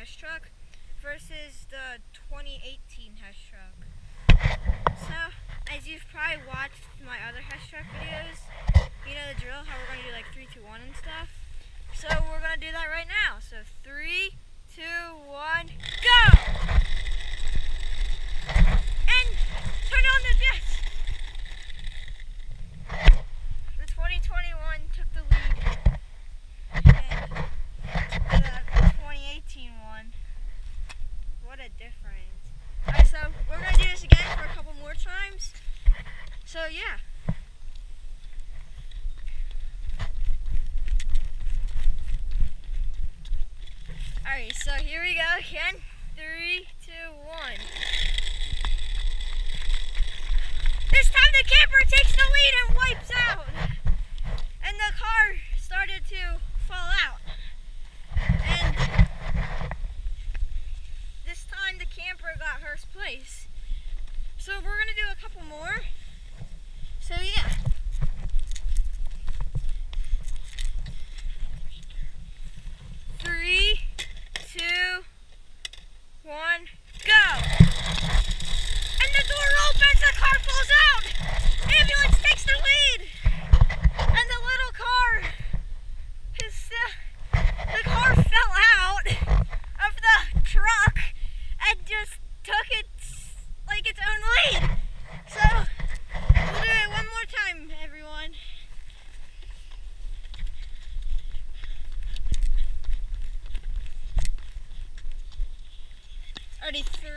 Hess truck versus the 2018 Hess truck. So, as you've probably watched my other Hess truck videos, you know the drill, how we're going to do like 3, 2, 1 and stuff. So we're going to do that right now. So 3, 2, 1, go! And turn on the disc. The 2021 took the lead. And the 2018 one. What a difference. Alright, so we're going to do this again for a couple more times. So yeah. Alright, so here we go again. 3, 2, 1. This time the camper takes the lead and wipes out. And the car started to fall out. And this time the camper got first place. So we're going to do a couple more. So yeah. Three, 2, 1, go! And the door opens, the car falls out! Ambulance takes the lead! And the little car is the car fell out of the truck and just took its own lead. So we'll do it one more time, everyone. Ready, 3,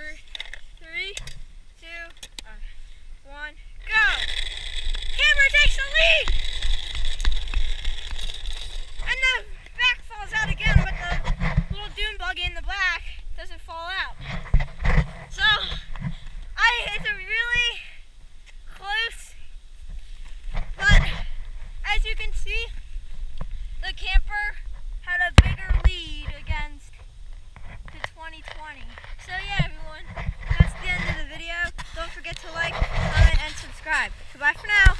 2, 1, go! Camera takes the lead! And the back falls out again, but the little dune buggy in the back doesn't fall out. So, it's a really close, but as you can see, the camper had a bigger lead against the 2020. So yeah, everyone, that's the end of the video. Don't forget to like, comment, and subscribe. Goodbye for now.